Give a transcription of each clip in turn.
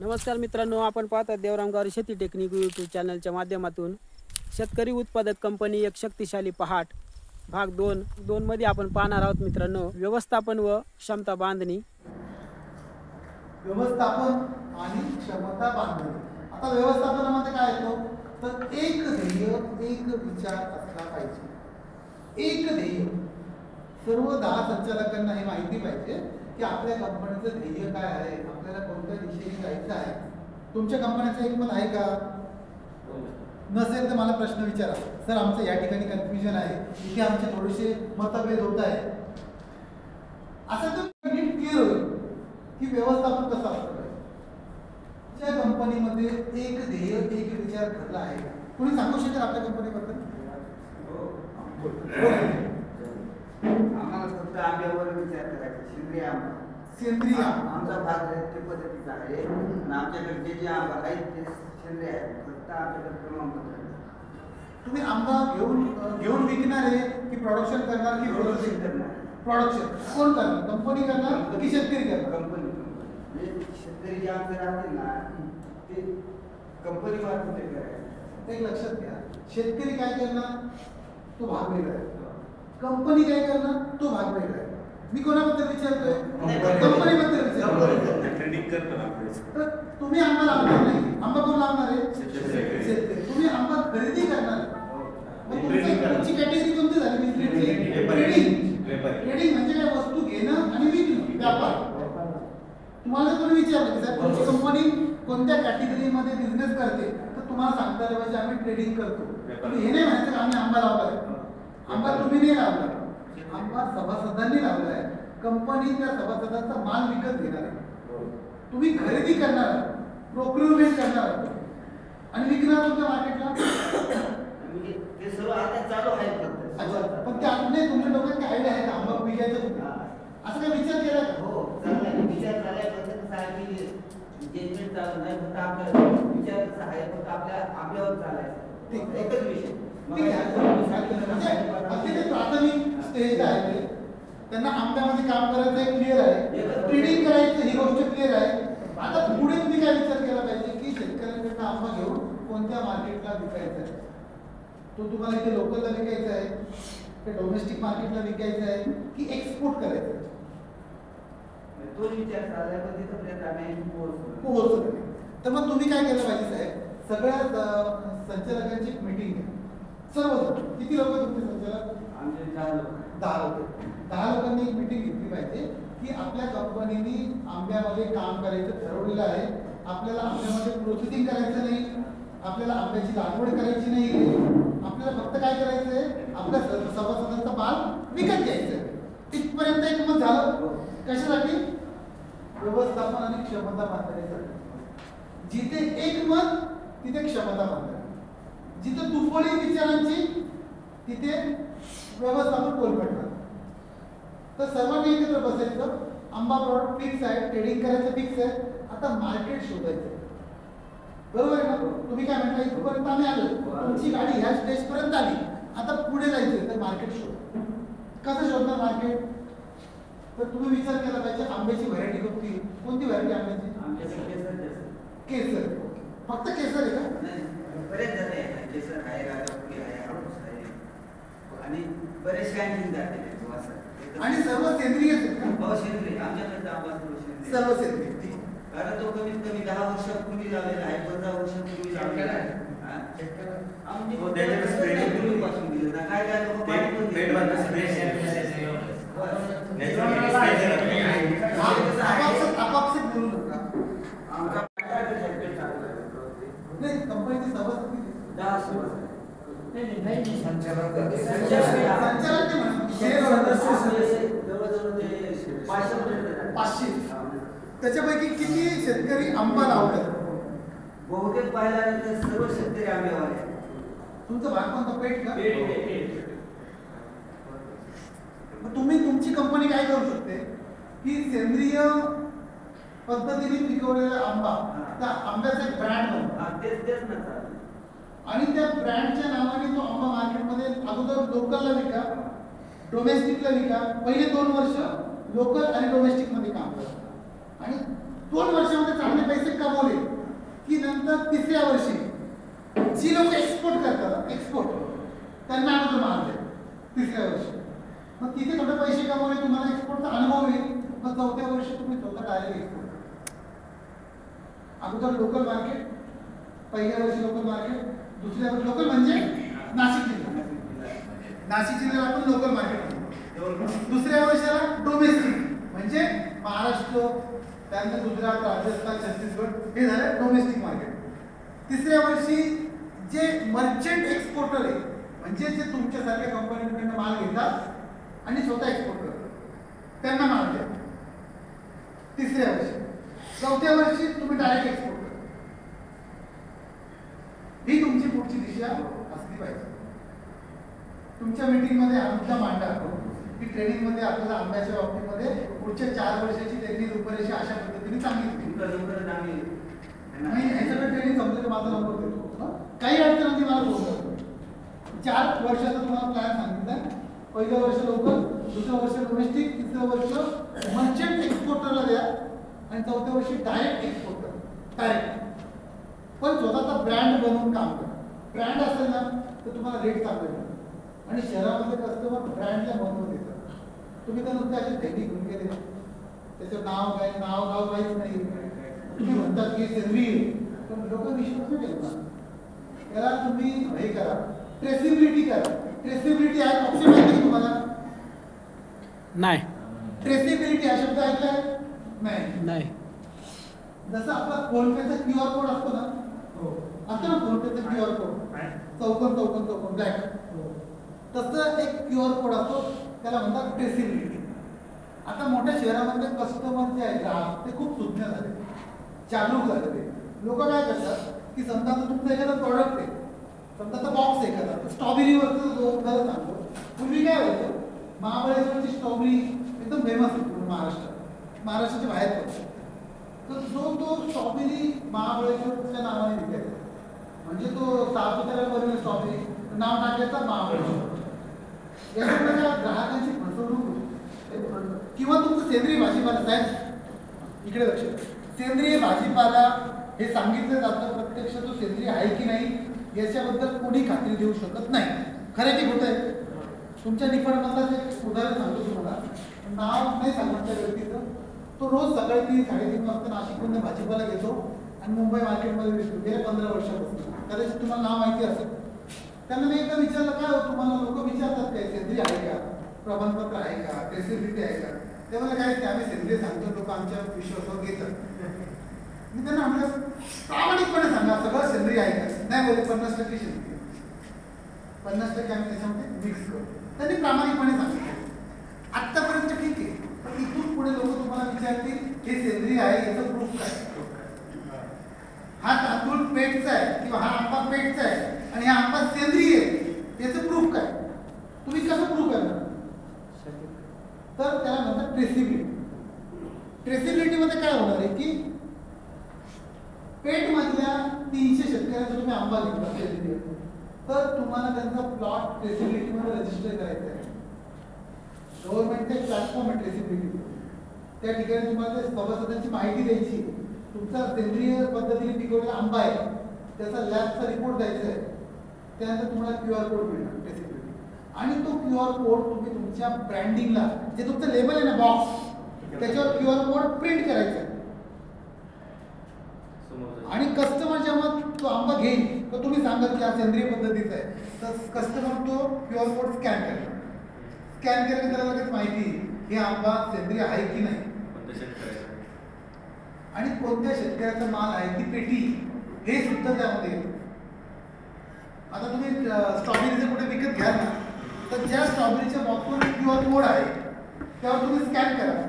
नमस्कार मित्रांनो, आपण पाहतात देवराम गावरी शेती टेक्निक यूट्यूब चॅनलच्या माध्यमातून शेतकरी उत्पादक कंपनी एक शक्तिशाली पहाट भाग 2 मध्ये आपण पाहणार आहोत मित्रांनो, व्यवस्थापन व क्षमता बांधणी. व्यवस्थापन आणि क्षमता बांधणी. आता व्यवस्थापनामध्ये काय येतो तर एक ध्येय एक विचार असला पाहिजे. एक ध्येय सर्व 10 संचालकांना हे माहिती पाहिजे की आपल्या कंपनीचं ध्येय काय आहे, आपल्याला कोणत्या दिशेने जायचं आहे. तुमच्या कंपनीचं एक मत आहे का? नसेल तर मला प्रश्न विचारा, सर आमचं या ठिकाणी कन्फ्युजन आहे, इथे आमचे थोडेसे मतभेद होत आहे. असं तर क्लिअर होईल की व्यवस्थापन कसं असतं. ज्या कंपनीमध्ये एक ध्येय एक विचार घडला आहे, कोणी सांगू शकेल आपल्या कंपनीबद्दल? आम्हाला फक्त आंब्यावर विचार करायचा. सेंद्रिय आमचा भाग ते पद्धतीचा आहे आणि आमच्याकडे जे आंबा आहेत ते सेंद्रिय आहेत. फक्त आमच्याकडे प्रमाणपत्र. तुम्ही आंबा घेऊन विकणार आहे की प्रोडक्शन करणार की प्रोडक्शन करणार? प्रोडक्शन कोण करणार? कंपनी करणार की शेतकरी करणार? कंपनी. म्हणजे शेतकरी जे आमचे राहतील ना ते कंपनी मार्फत करायचं. एक लक्षात घ्या, शेतकरी काय करणार तो भाग वेगळा आहे, कंपनी काय करणार तो भाग वेगळा आहे. मी कोणाबद्दल विचारतोय? कंपनीबद्दल विचारतोय. तर तुम्ही आंबा लावणार नाही, आंबा कोण लावणार आहे? शेतकरी. तुम्ही आंबा खरेदी करणार आहे. तुमची कॅटेगरी कोणती झाली? ट्रेडिंग म्हणजे काय? वस्तू घेणं आणि विकणं, व्यापार. तुम्हाला कोणी विचारलं की साहेब तुमची कंपनी कोणत्या कॅटेगरीमध्ये बिझनेस करते, तर तुम्हाला सांगता आलं पाहिजे आम्ही ट्रेडिंग करतो. तुम्ही हे नाही म्हणायचं की आम्ही आंबा लावलाय. आंबा तुम्ही नाही लावला, आंबा सभासदांनी लावलाय. कंपनी त्या सभासदांचा माल विकत घेणार आहे, तुम्ही खरेदी करणार, प्रोक्युरमेंट करणार आणि विकणार तुमच्या मार्केटला. ते सर्व आता चालू आहे फक्त. अच्छा, पण ते आपले तुमच्या डोक्यात काय आयडिया आहे का आंबा विकायचं असं काय विचार केला का? हो, चाललाय विचार झालाय. फक्त कसं आहे की एंगेजमेंट चालू नाही, फक्त आपला विचार कसा आहे, फक्त आपल्या आंब्यावर चालायचं. एकच विषय. अगदी ते प्राथमिक स्टेज आहे, त्यांना आंब्यामध्ये काम करायचं आहे, क्लिअर आहे. ट्रेडिंग करायचं ही गोष्ट क्लिअर आहे. आता पुढे तुम्ही काय विचार केला पाहिजे की शेतकऱ्यांकडनं आंबा घेऊन कोणत्या मार्केटला विकायचा आहे. तो तुम्हाला इथे लोकलला विकायचा आहे, ते डोमेस्टिक मार्केटला विकायचा आहे की एक्सपोर्ट करायचं आहे. तो विचार झाला पण तिथं पर्यंत आम्ही पोहोचलो. तर मग तुम्ही काय केलं पाहिजे साहेब, सगळ्या संचालकांची एक मीटिंग घ्या. सर्व किती लोक तुमचे संचालक? आमचे 10 लोक. 10 लोकांनी एक मीटिंग घेतली पाहिजे की आपल्या कंपनीने आंब्यामध्ये काम करायचं ठरवलेलं आहे. आपल्याला आंब्यामध्ये प्रोसेसिंग करायचं नाही, आपल्याला आंब्याची लागवड करायची नाही, आपल्याला फक्त काय करायचं आहे, आपल्या सभासदांचा माल विकत घ्यायचा आहे. इथपर्यंत एक मत झालं. कशासाठी? व्यवस्थापन आणि क्षमता बांधण्यासाठी. जिथे एक मत तिथे क्षमता बांधणे, जिथे दुफळी विचारांची तिथे व्यवस्थापन कोलमडणार. तर सर्वांनी एकत्र बसायचं. आंबा प्रॉडक्ट फिक्स आहे, ट्रेडिंग करायचं फिक्स आहे. आता मार्केट शोधायचं. बरोबर आहे ना? तुम्ही काय म्हटलं, इथपर्यंत आम्ही आलो, तुमची गाडी ह्या स्टेजपर्यंत आली, आता पुढे जायचं तर मार्केट शोध. कसं शोधणार मार्केट? तर तुम्ही विचार केला पाहिजे आंब्याची व्हरायटी कोणती व्हरायटी आंब्याची? केसर. फक्त केसर आहे का? बरेच झाले. केसर आहे, राजापुरी आहे, हापूस आहे आणि बरेच काही जाते. आणि सर्व सेंद्रियच आहेत का? हो, सेंद्रिय. आमच्याकडे आंबा सर्व सेंद्रिय. ठीक. कारण तो कमीत कमी 10 वर्षापूर्वी लावलेला आहे, 15 वर्षापूर्वी लावलेला आहे. आमची पूर्वीपासून दिलं ना. काय काय लोक पाणी पण आपापसात बोलू नका. नाही, कंपनीची सभासद किती? 10 सभासद. संचालक 500. त्याच्यापैकी किती शेतकरी आंबा लावतात? बहुतेक पाहिला तर सर्व शेतकरी आंब्यावर आहे. तुमचं भाग कोणता? पेट का? तुम्ही तुमची कंपनी काय करू शकते की सेंद्रिय पद्धतीने पिकवलेला आंबा, त्या आंब्याचा एक ब्रँड बनवा. तेच ना. आणि त्या ब्रँडच्या नावाने तो आंबा मार्केटमध्ये अगोदर लोकलला विका, डोमेस्टिकला विका. पहिले 2 वर्ष लोकल आणि डोमेस्टिक मध्ये काम करा आणि 2 वर्षामध्ये चांगले पैसे कमवले त्याच्यानंतर तिसऱ्या वर्षी जी लोक एक्सपोर्ट करतात, एक्सपोर्ट त्यांना अगोदर माल द्या तिसऱ्या वर्षी. मग तिथे थोडे पैसे कमवले, तुम्हाला एक्सपोर्टचा अनुभव येईल. मग चौथ्या वर्षी तुम्ही स्वतः डायरेक्ट एक्सपोर्ट. अगोदर लोकल मार्केट, पहिल्या वर्षी लोकल मार्केट, दुसऱ्या वर्षी लोकल म्हणजे नाशिक जिल्हा, नाशिक जिल्ह्याला आपण लोकल मार्केट म्हणतो. दुसऱ्या वर्षाला डोमेस्टिक म्हणजे महाराष्ट्र, त्यानंतर गुजरात, राजस्थान, छत्तीसगड हे झालं डोमेस्टिक मार्केट. तिसऱ्या वर्षी जे मर्चंट एक्सपोर्टर आहे म्हणजे जे तुमच्यासारख्या कंपनीकडनं माल घेतात आणि स्वतः एक्सपोर्ट करतात त्यांना माल द्या तिसऱ्या वर्षी. चौथ्या वर्षी तुम्ही डायरेक्ट एक्सपोर्ट करा. ही तुमची पुढची दिशा असली पाहिजे. तुमच्या मीटिंगमध्ये हा मुद्दा मांडा की ट्रेनिंगमध्ये आपल्याला आंब्याच्या बाबतीमध्ये पुढच्या 4 वर्षाची त्यांनी रूपरेषा अशा पद्धतीने सांगितली. नाही हे सगळं ट्रेनिंग संपलं माझा नंबर देतो. काही अडचणी मला बोलतो. 4 वर्षाचा तुम्हाला प्लॅन सांगितलं. पहिलं वर्ष लोकल, दुसरं वर्ष डोमेस्टिक, तिसरं वर्ष मर्चंट एक्सपोर्टरला द्या आणि चौथ्या वर्षी डायरेक्ट एक्सपोर्टर. डायरेक्ट पण स्वतःचा ब्रँड बनवून काम करा. ब्रँड असेल ना तर तुम्हाला रेट चांगले मिळेल आणि शहरामध्ये कस्टमर ब्रँडला महत्त्व देतात. तुम्ही तर नुसते असे भेटी घेऊन गेले, त्याचं नाव काय, नाव गाव काहीच नाही. तुम्ही म्हणतात की सेंद्रिय, पण लोक विश्वास नाही ठेवतात. त्याला तुम्ही हे करा, ट्रेसिबिलिटी करा. ट्रेसिबिलिटी हा ऑप्शन माहिती तुम्हाला? नाही. ट्रेसिबिलिटी हा शब्द ऐकलाय? नाही. जसं आपला फोनपेचा क्यूआर कोड असतो ना, असतो ना फोनपेचा क्यूआर कोड, चौकोन चौकोन चौकोन ब्लॅक, तसं एक क्यूआर कोड असतो, त्याला म्हणतात ट्रेसिबिलिटी. आता मोठ्या शहरामध्ये कस्टमर जे आहे ग्राहक ते खूप सुज्ञ झाले, जागरूक झाले. ते लोक काय करतात की समजा तुमचं एखादं प्रॉडक्ट आहे, समजा बॉक्स एखादा स्ट्रॉबेरीवरचं खरं सांगतो. पूर्वी काय व्हायचं, महाबळेश्वरची स्ट्रॉबेरी एकदम फेमस आहे पूर्ण महाराष्ट्रात, महाराष्ट्राच्या बाहेर पडतो. तर तो स्ट्रॉबेरी महाबळेश्वरच्या नावाने विकायचा. म्हणजे तो सापुताऱ्यावरील स्ट्रॉबेरी नाव टाकायचा महाबळेश्वर. याच्यामुळे ग्राहकांची फसवणूक होती. किंवा तुमचं सेंद्रिय भाजीपाला साहेब इकडे लक्ष, सेंद्रिय भाजीपाला हे सांगितलं जातं, प्रत्यक्ष तो सेंद्रिय आहे की नाही याच्याबद्दल कोणी खात्री देऊ शकत नाही. खरं की खोटं आहे? तुमच्या डिपार्टमेंटला एक उदाहरण सांगतो तुम्हाला, नाव नाही सांगत त्या व्यक्तीचं. तो रोज सकाळी 3-3:30 वाजता नाशिकमधून भाजीपाला घेतो आणि मुंबई मार्केटमध्ये विकतो गेल्या 15 वर्षापासून. कदाचित तुम्हाला नाव माहिती असेल. त्यांना मी एकदा विचारलं, काय हो तुम्हाला लोक विचारतात काय सेंद्रिय आहे का, प्रमाणपत्र आहे का, ट्रेसिबिलिटी आहे का? ते मला काय ते आम्ही सेंद्रिय सांगतो, लोक आमच्या विश्वासावर घेतात. मी त्यांना म्हटलं प्रामाणिकपणे सांगा सगळं सेंद्रिय आहे का? नाही बोलले 50% सेंद्रिय, 50% आम्ही त्याच्यामध्ये मिक्स करू. त्यांनी प्रामाणिकपणे सांगितलं. आत्तापर्यंत ठीक आहे, पण इथून पुढे लोक तुम्हाला विचारतील हे सेंद्रिय आहे याचं प्रूफ काय? हा तांदूळ पेटचा आहे किंवा हा आंबा पेटचा आहे आणि हा आंबा सेंद्रिय आहे याचं प्रूफ काय? तुम्ही कसं प्रूफ करणार? तर त्याला म्हणतात ट्रेसिबिलिटी. ट्रेसिबिलिटीमध्ये काय होणार आहे की पेटमधल्या 300 शेतकऱ्यांचा तुम्ही आंबा घेतला सेंद्रिय, तर तुम्हाला त्यांचा प्लॉट ट्रेसिबिलिटीमध्ये रजिस्टर करायचा आहे. गव्हर्नमेंटचा एक प्लॅटफॉर्म आहे ट्रेसिबिलिटी. त्या ठिकाणी तुम्हाला त्या सभासदांची माहिती द्यायची, तुमचा सेंद्रिय पद्धतीने पिकवलेला आंबा आहे त्याचा लॅबचा रिपोर्ट द्यायचा आहे. त्यानंतर तुम्हाला QR कोड मिळणार ट्रेसिबिलिटी. आणि तो QR कोड तुम्ही तुमच्या ब्रँडिंगला, जे तुमचं लेबल आहे ना बॉक्स, त्याच्यावर QR कोड प्रिंट करायचा आहे. आणि कस्टमर जेव्हा तो आंबा घेईल तर तुम्ही सांगाल की हा सेंद्रिय पद्धतीचा आहे, तर कस्टमर तो QR कोड स्कॅन करेल. स्कॅन केल्याने त्याला लगेच माहिती हे आंबा सेंद्रिय आहे की नाही आणि कोणत्या शेतकऱ्याचा माल आहे, ती पेटी, हे सुद्धा त्यामध्ये येतं. आता तुम्ही स्ट्रॉबेरीचे कुठे विकत घ्या ना, तर ज्या स्ट्रॉबेरीच्या बॉक्सवर QR कोड आहे त्यावर तुम्ही स्कॅन करा.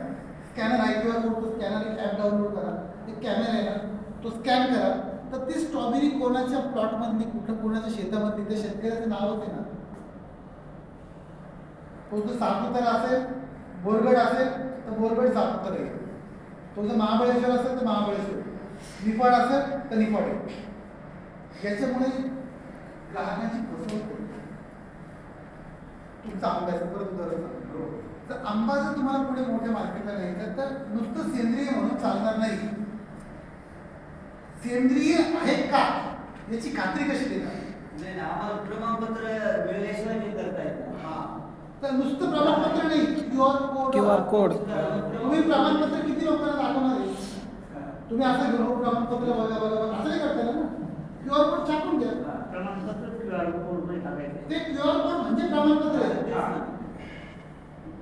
स्कॅनर आहे QR कोड, तो स्कॅनर एक ॲप डाउनलोड करा, एक कॅमेरा आहे ना तो स्कॅन करा, तर ती स्ट्रॉबेरी कोणाच्या प्लॉटमधली, कुठं कोणाच्या शेतामधली, त्या शेतकऱ्याचं नावच आहे ना. तो जर सापुतारा असेल, बोरगड असेल तर बोरगड सापुतारा आहे. तो जर महाबळेश्वर असेल तर महाबळेश्वर, निफाड असेल तर निफाड आहे. याच्यामुळे ग्राहकांची फसवणूक होते. तुमचा आंब्याचं परत उदाहरण सांगतो. तर आंबा जर तुम्हाला पुढे मोठ्या मार्केटला घ्यायचा तर नुसतं सेंद्रिय म्हणून चालणार नाही. सेंद्रिय आहे का याची खात्री कशी देणार? नाही ना, आम्हाला प्रमाणपत्र मिळाल्याशिवाय ते करता येत नाही. तर नुसतं प्रमाणपत्र नाही, QR कोड. तुम्ही प्रमाणपत्र किती लोकांना दाखवणार आहे? तुम्ही असं घेऊन प्रमाणपत्र बघा बघा बघा असं नाही करता ना. QR कोड छापून घ्या. प्रमाणपत्र QR कोड नाही टाकायचं. ते QR कोड म्हणजे प्रमाणपत्र आहे.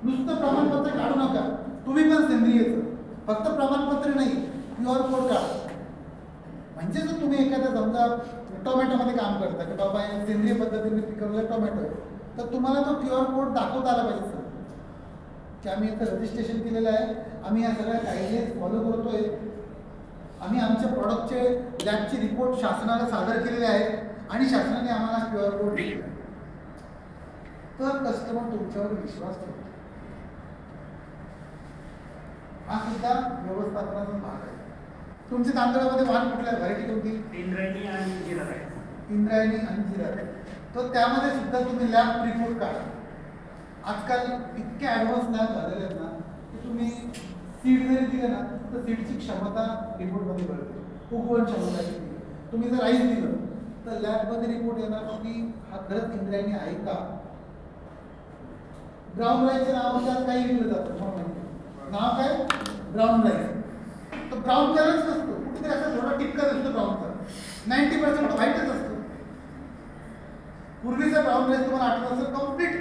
नुसतं प्रमाणपत्र काढू नका. तुम्ही पण सेंद्रियचं, फक्त प्रमाणपत्र नाही, QR कोड काढा. म्हणजे जर तुम्ही एखाद्या समजा टोमॅटोमध्ये काम करता की बाबा हे सेंद्रिय पद्धतीने पिकवलेला टोमॅटो आहे, तर तुम्हाला तो QR कोड दाखवता आला पाहिजे सर, की आम्ही याचं रजिस्ट्रेशन केलेलं आहे, आम्ही या सगळ्या गाईडलाईन्स फॉलो करतोय, आम्ही आमच्या प्रॉडक्टचे लॅबचे रिपोर्ट शासनाला सादर केलेले आहेत आणि शासनाने आम्हाला QR कोड दिलेला आहे. तर कस्टमर तुमच्यावर विश्वास ठेवतो. हा सुद्धा व्यवस्थापनाचा भाग आहे. तुमच्या तांदळामध्ये वाण कुठल्या व्हरायटी कोणती? इंद्रायणी आणि जिरा राईस. इंद्रायणी आणि जिरा राईस. तर त्यामध्ये सुद्धा तुम्ही लॅब रिपोर्ट काढा. आजकाल इतके ॲडव्हान्स लॅब झालेले आहेत ना की तुम्ही सीड जरी दिलं ना तर सीडची क्षमता रिपोर्टमध्ये कळते, उगवण क्षमता किती. तुम्ही जर राईस दिलं तर लॅबमध्ये रिपोर्ट येणार की हा खरंच इंद्रायणी आहे का. ब्राऊन राईसच्या नावामध्ये आज काही विकलं जातं, मला माहिती आहे. नाव काय? Brown rice. तर ब्राऊन कलरच नसतो, कुठेतरी असं थोडा टिपका असतो ब्राऊनचा, 90% व्हाईटच असतो. पूर्वीचा ब्राऊन राईस तुम्हाला आठवत असेल, कम्प्लीट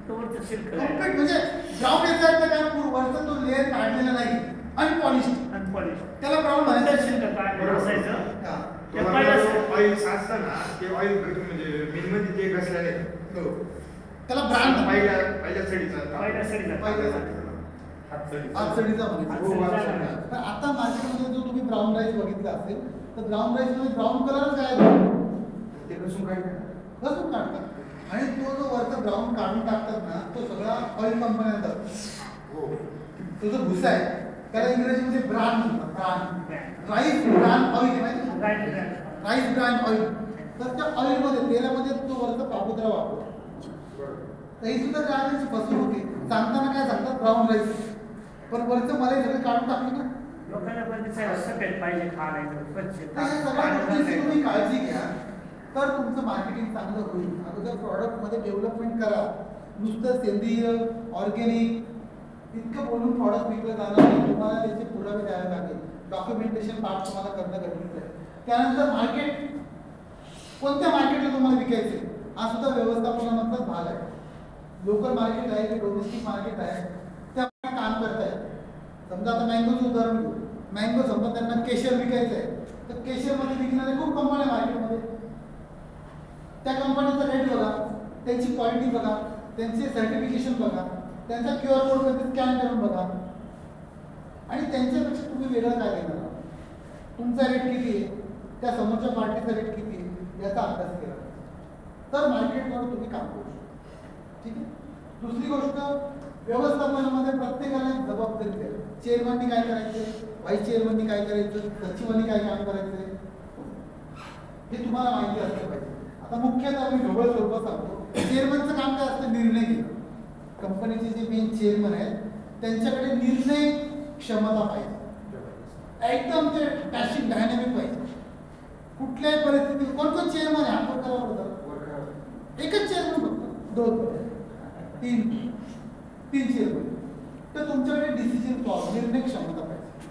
म्हणजे ब्राऊन याचा काय वरचा तो लेअर काढलेला नाही, अनपॉलिश. त्याला ब्राऊन म्हणायचं. ऑइल साचतं ना ते ऑइल म्हणजे मिलमध्ये ते घसल्याने त्याला ब्रँड पहिल्या सडीचा आजसडीचा म्हणायचं. पण आता मार्केटमध्ये जो तुम्ही ब्राऊन राईस बघितला असेल तर ब्राऊन राईस मध्ये ब्राऊन कलरच काय ते घसून काढतात आणि तो जो वरचा ब्राऊन काढून टाकतात ना तो सगळा ऑइल कंपन्यांचा. तो जो भुसा आहे त्याला इंग्रजीमध्ये ब्रांड म्हणतात. ब्रांड राईस ब्रांड ऑइल माहिती, राईस ब्रांड ऑइल. तर त्या ऑइलमध्ये तेलामध्ये तो वरचा पापुद्रा वापरतो. तर ही सुद्धा ग्राहकांची फसवणूक आहे. सांगताना काय सांगतात ब्राऊन राईस, पण वरचं मला सगळं काढून टाकलं ना. लोकांना पण सफेद पाहिजे खाण्याचं स्वच्छ. या सगळ्या गोष्टींची तुम्ही काळजी घ्या तर तुमचं मार्केटिंग चांगलं होईल. अगोदर प्रॉडक्टमध्ये डेव्हलपमेंट करा. नुसतं सेंद्रिय ऑर्गॅनिक इतकं बोलून प्रॉडक्ट विकलं जाणार नाही. तुम्हाला त्याचे पुरावे द्यावे लागेल. डॉक्युमेंटेशन पार्ट तुम्हाला करणं गरजेचं आहे. त्यानंतर मार्केट, कोणत्या मार्केटला तुम्हाला विकायचे हा सुद्धा व्यवस्थापनामधलाच भाग आहे. लोकल मार्केट आहे की डोमेस्टिक मार्केट आहे त्या काम करताय. समजा आता मँगोचं उदाहरण घेऊ. मँगो समजा त्यांना केशर विकायचं आहे तर केशरमध्ये विकणारे खूप कंपन्या मार्केटमध्ये. त्या कंपनीचा रेट बघा, त्यांची क्वालिटी बघा, त्यांचे सर्टिफिकेशन बघा, त्यांचा QR कोड कधी स्कॅन करून बघा आणि त्यांच्यापेक्षा तुम्ही वेगळं काय देणार. तुमचा रेट किती आहे, त्या समोरच्या पार्टीचा रेट किती आहे याचा अभ्यास केला तर मार्केटवर तुम्ही काम करू शकता. ठीक आहे. दुसरी गोष्ट, व्यवस्थापनामध्ये प्रत्येकाला एक जबाबदारी द्या. चेअरमननी काय करायचं, व्हाईस चेअरमननी काय करायचं, सचिवांनी काय काम करायचं हे तुम्हाला माहिती असलं पाहिजे. आता मुख्यतः आम्ही ढोबळ स्वरूपात सांगतो. चेअरमनचं काम काय असतं, निर्णय घेणं. कंपनीचे जे मेन चेअरमन आहेत त्यांच्याकडे निर्णय क्षमता पाहिजे, एकदम ते पॅशिव डायनॅमिक पाहिजे. कुठल्याही परिस्थितीत कोण चेअरमन आहे आपण करावं, एकच चेअरमन फक्त, दोन तीन चेअरमन. तर तुमच्याकडे डिसिजन निर्णय क्षमता पाहिजे.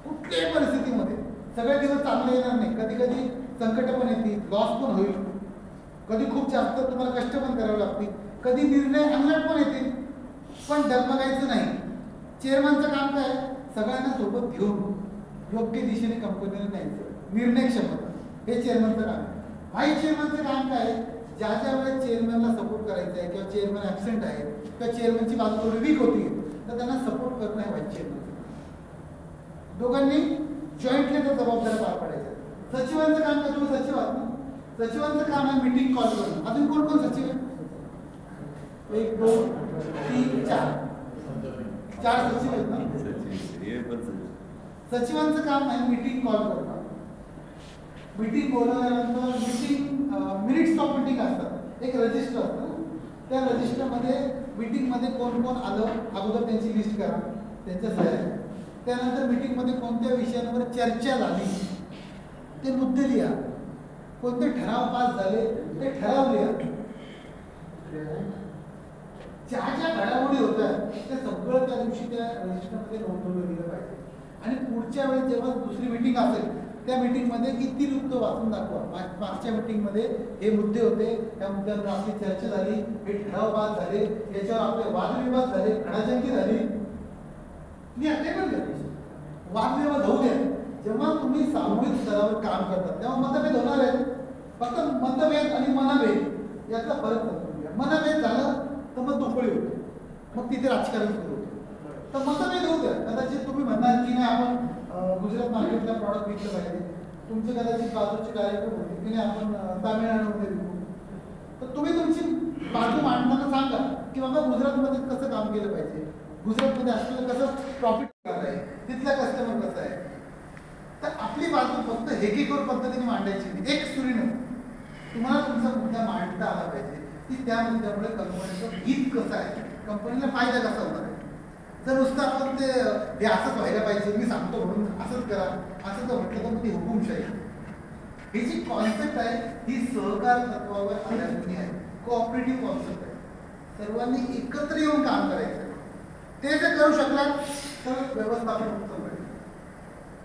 कुठल्याही परिस्थितीमध्ये सगळे दिवस चांगले येणार नाही. कधी कधी संकट पण येतील, लॉस पण होईल, कधी खूप जास्त तुम्हाला कष्ट पण करावे लागतील, कधी निर्णय अंगलट पण येतील, पण डगमगायचं नाही. चेअरमनचं काम काय, सगळ्यांना सोबत घेऊन योग्य दिशेने कंपनीला न्यायचं. निर्णय क्षमता हे चेअरमनचं काम आहे. व्हाईस चेअरमनचं काम काय, ज्या ज्या वेळेस चेअरमनला सपोर्ट करायचं आहे किंवा चेअरमन ॲबसेंट आहे किंवा चेअरमनची बाजू थोडी वीक होती तर त्यांना सपोर्ट करणं आहे व्हाईस चेअरमन. दोघांनी जॉईंटली तर जबाबदाऱ्या पार पाडायच्या. सचिवांचं काम काय, तुम्ही सचिव आहात ना, सचिवांचं काम आहे मीटिंग कॉल करणं. अजून कोण कोण सचिव आहे, 1 2 3 4 सचिव आहेत ना. सचिवांचं काम आहे मीटिंग कॉल करणं. मीटिंग बोलवल्यानंतर मिनिट्स ऑफ मीटिंग असतात, एक रजिस्टर असतं. त्या रजिस्टरमध्ये मीटिंगमध्ये कोण कोण आलं अगोदर त्यांची लिस्ट करा, त्यांच्या सह्या. त्यानंतर मीटिंगमध्ये कोणत्या विषयांवर चर्चा झाली ते मुद्दे लिहा. कोणते ठराव पास झाले ते ठराव लिहा. ज्या ज्या घडामोडी होत्या ते सगळं त्या दिवशी त्या रजिस्टरमध्ये नोंदवलं गेलं पाहिजे. आणि पुढच्या वेळेस जेव्हा दुसरी मीटिंग असेल त्या मीटिंगमध्ये किती मुद्दे वाचून दाखवा. मागच्या मीटिंगमध्ये हे मुद्दे होते, त्या मुद्द्यांवर आपली चर्चा झाली, हे ठराव पास झाले, याच्यावर आपले वादविवाद झाले, खडाजंगी झाली. मी आता पण करायचे वादविवाद होऊ द्या. जेव्हा तुम्ही सामूहिक स्तरावर काम करता तेव्हा मतभेद होणार आहेत. फक्त मतभेद आणि मनभेद यातला फरक समजून घ्या. मनभेद झालं तर मग दुपळी होते, मग तिथे राजकारण सुरू होते. तर मतभेद होऊ द्या. कदाचित तुम्ही म्हणणार की नाही आपण गुजरात मार्केटला प्रॉडक्ट विकलं पाहिजे, तुमचे कदाचित बाजूचे कार्यक्रम होते की नाही आपण तामिळनाडूमध्ये विकू. तर तुम्ही तुमची बाजू मांडताना सांगा की बाबा गुजरातमध्ये कसं काम केलं पाहिजे, गुजरातमध्ये असलेलं कसं प्रॉफिट करत आहे, तिथला कस्टमर कसा आहे. तर आपली बाजू फक्त हेकेखोर पद्धतीने मांडायची नाही, एक सुरीनं तुम्हाला तुमचा मुद्दा मांडता आला पाहिजे की त्या मुद्द्यामुळे कंपनीचं हित कसं आहे, कंपनीला फायदा कसा होणार आहे. जर नुसतं आपण ते असंच व्हायला पाहिजे, मी सांगतो म्हणून असंच करा असं जर म्हटलं तर मग ती हुकुमशाही. ही जी कॉन्सेप्ट आहे ही सहकार तत्वावर आधारलेली आहे, कोऑपरेटिव्ह कॉन्सेप्ट आहे. सर्वांनी एकत्र येऊन काम करायचं. ते जर करू शकलात तर व्यवस्थापन उत्तम होईल.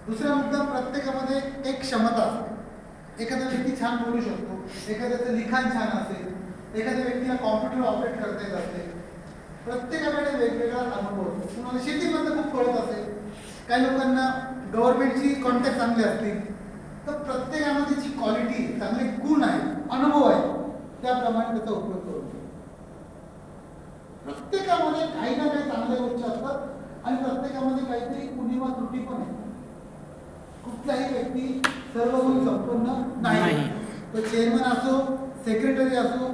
दुसरा मुद्दा, प्रत्येकामध्ये एक क्षमता असते. एखादा व्यक्ती छान बोलू शकतो, एखाद्याचं लिखाण छान असेल, एखाद्या व्यक्तीला कॉम्प्युटर ऑपरेट करता येत असते. प्रत्येकाकडे वेगवेगळा अनुभव असतो. तुम्हाला शेतीमधलं खूप कळत असेल, काही लोकांना गव्हर्नमेंटची कॉन्टॅक्ट चांगले असतील. तर प्रत्येकामध्ये जी क्वालिटी चांगले गुण आहे, अनुभव आहे, त्याप्रमाणे त्याचा उपयोग करू. प्रत्येकामध्ये काही ना काही चांगल्या गोष्टी असतात आणि प्रत्येकामध्ये काहीतरी उणीवा त्रुटी पण आहे. कुठलाही व्यक्ती सर्व गुण संपन्न नाही. तो चेअरमन असो, सेक्रेटरी असो,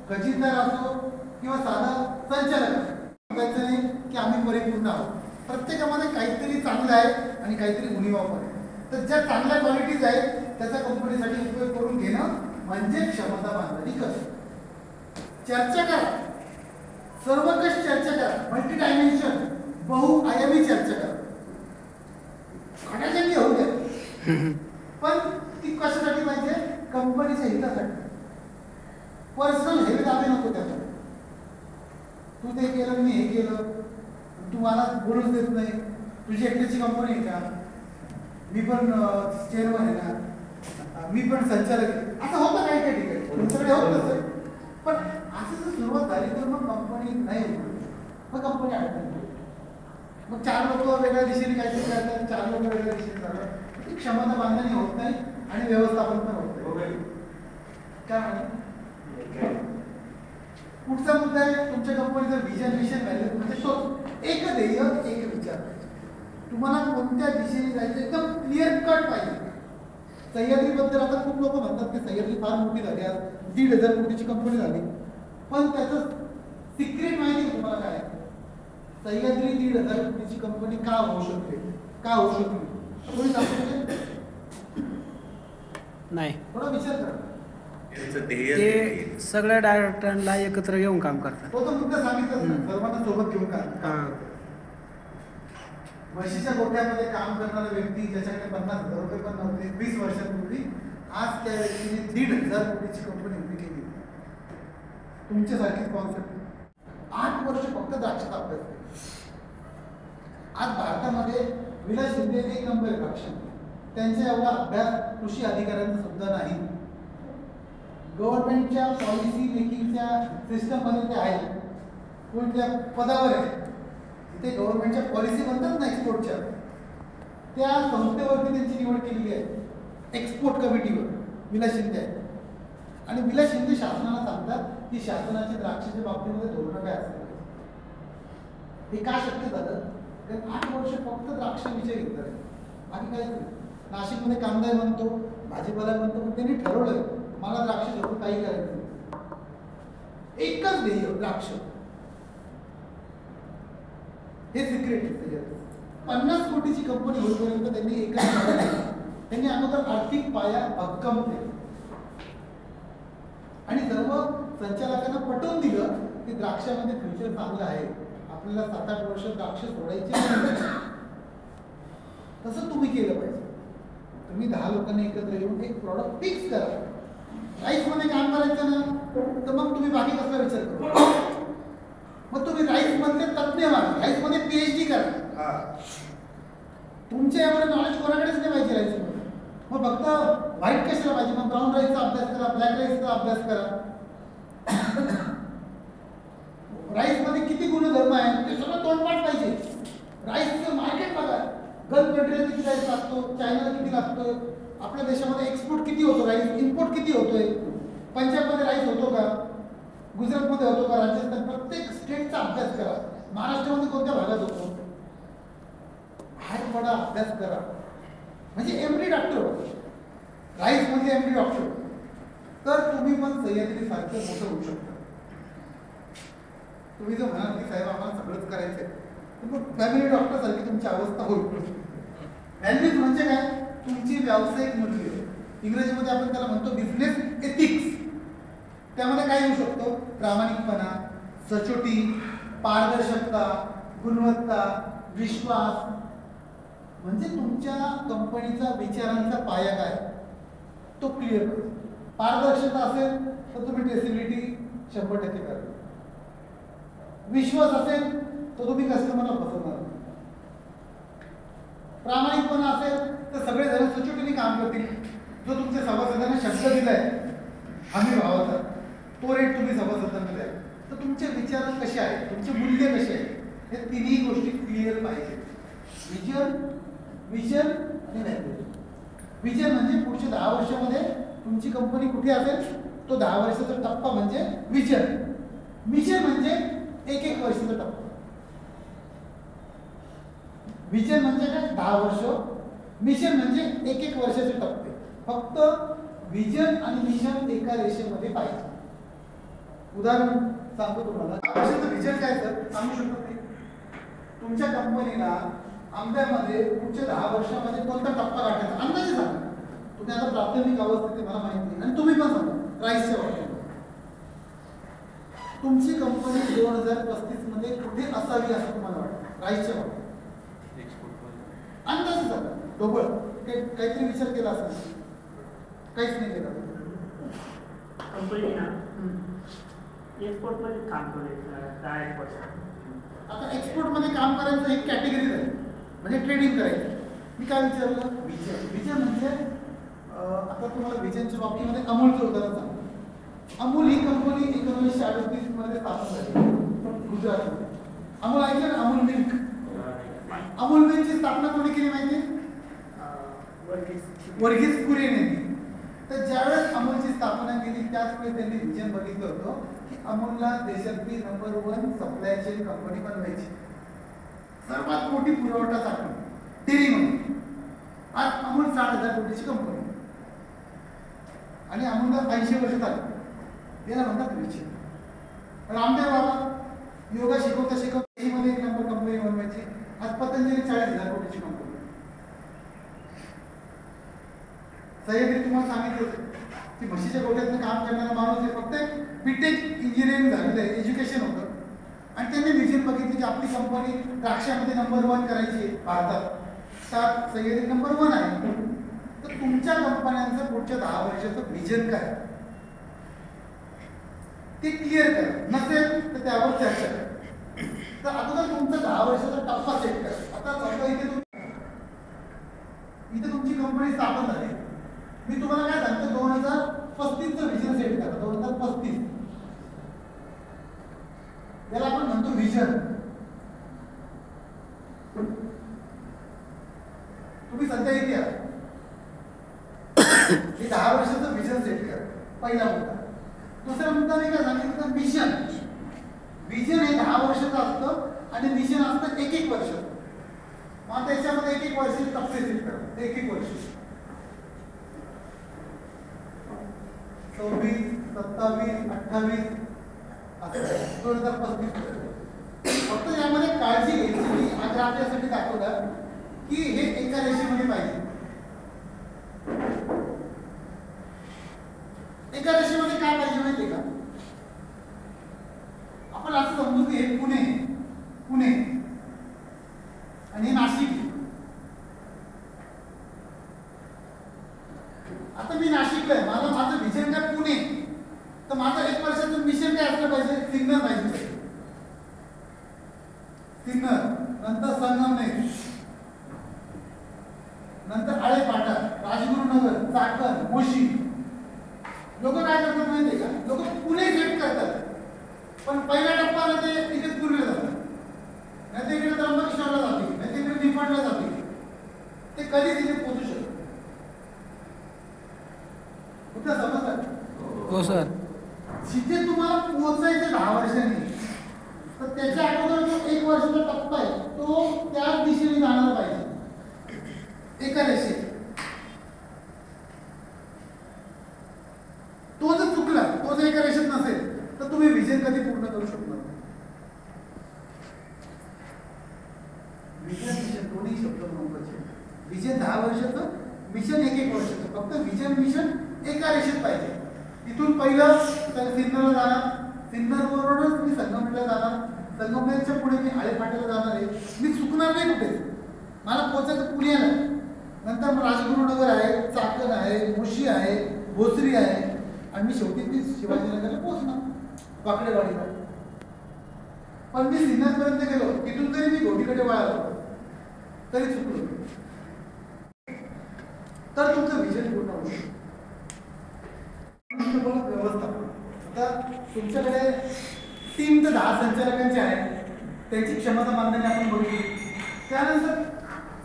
खजिनदार असो किंवा साधा संचालक सांगायचं नाही की आम्ही परिपूर्ण आहोत. प्रत्येकामध्ये काहीतरी चांगलं आहे आणि काहीतरी उणीवा पण आहे. तर ज्या चांगल्या क्वालिटीज आहेत त्याचा कंपनीसाठी उपयोग करून घेणं म्हणजे क्षमता बांधणी कसं. चर्चा करा, सर्वकष चर्चा करा, मल्टी डायमेन्शन, बहुआयामी चर्चा करा. खडाजंगी होऊ द्या, पण ती कशासाठी पाहिजे, कंपनीच्या हितासाठी. पर्सनल हेवे दाबे नको त्यासाठी. तू ते केलं, मी हे केलं, तू मला बोलूच देत नाही, तुझी एकट्याची कंपनी आहे का, मी पण चेअरमन आहे ना, मी पण संचालक आहे, असं होतं काही काही ठिकाणी. तुमच्याकडे होत नसेल, पण असं जर सुरुवात झाली तर मग कंपनी नाही होत, मग कंपनी अडकते. मग 4 लोक वेगळ्या दिशेने काहीतरी करतात, 4 लोक वेगळ्या दिशेने करतात. ती क्षमता बांधणी होत नाही आणि व्यवस्थापन पण होत नाही. काय पुढचा मुद्दा आहे तुमच्या कंपनीचं विजन, मिशन, व्हॅल्यू. म्हणजे तो एक ध्येय, एक विचार पाहिजे. तुम्हाला कोणत्या दिशेने जायचं एकदम क्लिअर कट पाहिजे. सह्याद्रीबद्दल आता खूप लोक म्हणतात की सह्याद्री फार मोठी झाली, आज 1,500 कोटीची कंपनी झाली. पण त्याचं सिक्रेट माहिती आहे तुम्हाला काय? सह्याद्री 1,500 कोटीची कंपनी का होऊ शकते, का होऊ शकते, कोणी सांगू शकेल? नाही. थोडा विचार करा. ते सगळ्या डायरेक्टरांना एकत्र घेऊन काम करतात. तो तर मुद्दा सांगितलं, सर्वांना सोबत घेऊन काम. म्हशीच्या गोठ्यामध्ये काम करणारा व्यक्ती ज्याच्याकडे 50,000 रुपये पण नव्हते 20 वर्षांपूर्वी, आज त्या व्यक्तीने 1,500 कोटीची कंपनी उभी केली. तुमच्यासारखीच कॉन्सेप्ट. 8 वर्ष फक्त द्राक्षाचा अभ्यास केला. आज भारतामध्ये विलास शिंदे एक नंबर द्राक्ष. त्यांचा एवढा अभ्यास कृषी अधिकाऱ्यांचा सुद्धा नाही. गव्हर्नमेंटच्या पॉलिसी मेकिंगच्या सिस्टममध्ये ते आहेत, कोणत्या पदावर आहे ते गव्हर्नमेंटच्या पॉलिसी बनतात ना एक्सपोर्टच्या, त्या संस्थेवरती त्यांची निवड केलेली आहे, एक्सपोर्ट कमिटीवर विलास शिंदे आहेत. आणि विलास शिंदे शासनाला सांगतात की शासनाच्या द्राक्षाच्या बाबतीमध्ये धोरण काय असतं. हे का शक्य झालं? कारण 8 वर्ष फक्त द्राक्षाविषयी घेतलं आहे, बाकी काहीच नाही. नाशिकमध्ये कांदा म्हणतो, भाजीपाला म्हणतो, पण त्यांनी ठरवलंय मला द्राक्ष घेऊन काही करायचं नाही. एकच ध्येय, द्राक्ष. हे सिक्रेट आहे. 50 कोटीची कंपनी होईपर्यंत त्यांनी त्यांनी अगोदर आर्थिक पाया भक्कम केला आणि सर्व संचालकांना पटवून दिलं की द्राक्षामध्ये फ्युचर चांगलं आहे, आपल्याला 7-8 वर्ष द्राक्ष सोडायचे. तसं तुम्ही केलं पाहिजे. तुम्ही 10 लोकांनी एकत्र येऊन एक प्रॉडक्ट फिक्स करा. राईसमध्ये काम करायचं ना, तर मग तुम्ही बाकी कसला विचार करा. मग तुम्ही राईसमधले तज्ञ व्हा, राईसमध्ये PhD करा. हा. तुमच्या एवढं नॉलेज कोणाकडेच नाही पाहिजे राईसमध्ये. मग फक्त व्हाईट कशाला पाहिजे, मग ब्राऊन राईसचा अभ्यास करा, ब्लॅक राईसचा अभ्यास करा. राईसमध्ये किती गुणधर्म आहेत ते सगळं तोंडपाठ पाहिजे. राईसचं मार्केट बघा, गल्फ कंट्रीला किती राईस लागतो, चायनाला किती लागतो, आपल्या देशामध्ये एक्सपोर्ट किती होतो राईस, इम्पोर्ट किती होतोय, पंजाबमध्ये राईस होतो का, गुजरातमध्ये होतो का, राजस्थान, प्रत्येक स्टेटचा अभ्यास करा. महाराष्ट्रामध्ये कोणत्या भागात होतो हा थोडा अभ्यास करा. म्हणजे एमडी डॉक्टर राईसमध्ये एमडी डॉक्टर, तर तुम्ही पण सह्याद्री सारखं मोठं होऊ शकता. तुम्ही जर म्हणाल की साहेब आम्हाला सगळंच करायचंय, तर मग फॅमिली डॉक्टर सारखी तुमची अवस्था होईल. व्हॅल्यूज म्हणजे काय, तुमची व्यावसायिक मूल्य, इंग्रजीमध्ये आपण त्याला म्हणतो बिझनेस एथिक्स. त्यामध्ये काय येऊ शकतो, प्रामाणिकपणा, सचोटी, पारदर्शकता, गुणवत्ता, विश्वास. म्हणजे तुमच्या कंपनीचा विचारांचा पाया काय तो क्लिअर करा. पारदर्शकता असेल तर तुम्ही ट्रेसिबिलिटी 100% करा. विश्वास असेल तर तुम्ही कस्टमरला फसवणार. प्रामाणिकपणा असेल तर सगळे जण सचोटीने काम करतील. जो तुमच्या सभासदांना शब्द दिलाय हमी भावाचा, तो रेट तुम्ही सभासदांना द्या. तर तुमचे विचार कसे आहेत, तुमचे मूल्य कसे आहेत, हे तिन्ही गोष्टी क्लिअर पाहिजे. विजन आणि व्हॅल्यू. विजन म्हणजे पुढच्या 10 वर्षामध्ये तुमची कंपनी कुठे असेल, तो 10 वर्षाचा टप्पा म्हणजे विजन. मिशन म्हणजे एक वर्षाचा टप्पा. विजन म्हणजे काय, 10 वर्ष. मिशन म्हणजे एक वर्षाचे टप्पे. फक्त विजन आणि मिशन एका रेषेमध्ये पाहिजे. उदाहरण सांगतो तुम्हाला. वर्षाचं विजन काय तर सांगू शकतो मी. तुमच्या कंपनीला आंब्यामध्ये पुढच्या 10 वर्षामध्ये कोणता टप्पा गाठायचा अंदाजे सांगा. तुम्ही आता प्राथमिक अवस्थेत मला माहिती नाही, आणि तुम्ही पण सांगा राईसच्या बाबतीत तुमची कंपनी 2035 मध्ये कुठे असावी असं तुम्हाला वाटतं. राईसच्या बाबतीत अंदाजे सांगा. ढोबळ काहीतरी विचार केला असेल, काहीच नाही केला. कंपनी ना एक्सपोर्टमध्ये काम करायचं 10 वर्ष. आता एक्सपोर्टमध्ये काम करायचं एक कॅटेगरी झाली, म्हणजे ट्रेडिंग करायचं. मी काय विचारलं, विजन. विजन म्हणजे आता तुम्हाला विजनच्या बाबतीमध्ये अमूलचं उदाहरण सांगतो. अमूल ही कंपनी 1938 मध्ये स्थापन झाली गुजरातमध्ये. अमूल ऐकलं ना, अमूल मिल्क. अमूल मिल्कची स्थापना कोणी केली माहिती आहे, वर्गीस कुरियन यांनी. तर ज्यावेळेस अमूलची स्थापना केली त्याच वेळेस त्यांनी विजन बघितलं होतं की अमूलला देशातली नंबर 1 सप्लाय चेन कंपनी बनवायची, सर्वात मोठी पुरवठा साखळी डेअरी म्हणून. आज अमूल 60,000 कोटीची कंपनी आणि अमूलला 80 वर्ष झाली. याला म्हणतात विजन. रामदेव बाबा योगा शिकवता शिकवता मध्ये 1 नंबर कंपनी बनवायची. आज पतंजली 40,000 कोटीची कंपनी. सह्याद्री तुम्हाला सांगितलं की म्हशीच्या गोठ्यातनं काम करणारा माणूस आहे, फक्त बीटेक इंजिनिअरिंग झालेलं आहे, एज्युकेशन होतं. आणि त्यांनी विजन बघितली की आपली कंपनी द्राक्षामध्ये नंबर 1 करायची भारतात. त्यात सह्याद्री नंबर 1 आहे. तर तुमच्या कंपन्यांचं पुढच्या 10 वर्षाचं विजन काय ते क्लिअर करा. नसेल तर त्यावर चर्चा करा. तर अगोदर तुमचा 10 वर्षाचा टप्पा सेट करा. आता समजा इथे तुमची कंपनी स्थापन झाली. मी तुम्हाला काय सांगतो, 2035चं विजन सेट करा. 2035 याला आपण म्हणतो विजन. तुम्ही सध्या इथे या, हे 10 वर्षाचं विजन सेट करा. पहिला मुद्दा. दुसरा मुद्दा मी काय सांगितलं, मिशन. विजन हे 10 वर्षाचं असतं आणि मिशन असतं 1 वर्ष. मग त्याच्यामध्ये 1 वर्ष टप्पे सेट करा. 1 वर्ष 26, 27, 28 असं 2035. फक्त यामध्ये काळजी घ्यायची मी आज आपल्यासाठी दाखवलं की हे एका रेषेमध्ये पाहिजे. एका रेषेमध्ये काय पाहिजे माहिती का, आपण असं समजू की हे पुणे आणि हे नाशिक. मी नाशिकला आहे, मला माझं विजन काय पुणे, तर माझं 1 वर्षाचं मिशन काय असलं पाहिजे, सिन्नर पाहिजे, सिन्नर, नंतर संगमनेर, नंतर आळेपाटा, राजगुरुनगर, चाकण, मोशी. लोक काय करतात माहितीये का, लोक पुणे सेट करतात, पण पहिल्या टप्प्याला ते इगतपुरीला जातात, नाही ते इकडे त्र्यंबकेश्वरला जाते, नाही ते इकडे निफाडला जाते, ते कधीच इथे पोहोचू शकत. कुठं समजतात? हो सर. जिथे तुम्हाला पोहोचायचं 10 वर्षांनी, तर त्याच्या अगोदर जो 1 वर्षाचा टप्पा आहे तो त्याच दिशेने जाणार पाहिजे, एका रेषेत. तो जर चुकला, तो जर एका रेषेत नसेल, तर तुम्ही विजन कधी पूर्ण करू शकणार नाही. विजन मिशन दोन्ही शब्द महत्वाचे. विजन 10 वर्षाचं, मिशन 1 वर्षाचं. फक्त विजन मिशन एका रेषेत पाहिजे. तिथून पहिलं सिन्नरला जाणार, सिन्नरवरूनच मी संगमनेरला जाणार, संगमनेरच्या पुढे मी आळेपाट्याला जाणार आहे. मी चुकणार नाही कुठे, मला पोहोचायचं पुण्याला. नंतर मग राजगुरुनगर आहे, चाकण आहे, मुशी आहे, भोसरी आहे, आणि मी शेवटी मी शिवाजीनगरला पोहोचणार, वाकडेवाडीला. पण मी सिन्नरपर्यंत गेलो, तिथून जरी मी घोटीकडे वळालो तरी चुकलो, तर तुमचं विजन पूर्ण होऊ शकतं. व्यवस्थापन. आता तुमच्याकडे 3 ते 10 संचालकांचे आहेत, त्यांची क्षमता मानण्याने आपण बघू. त्यानंतर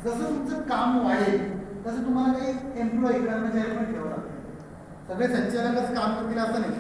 जसं तुमचं काम वाढेल तसं तुम्हाला काही एम्प्लॉई कर्मचारी पण ठेवावं लागतील. सगळे संचालकच काम करतील असं नाही.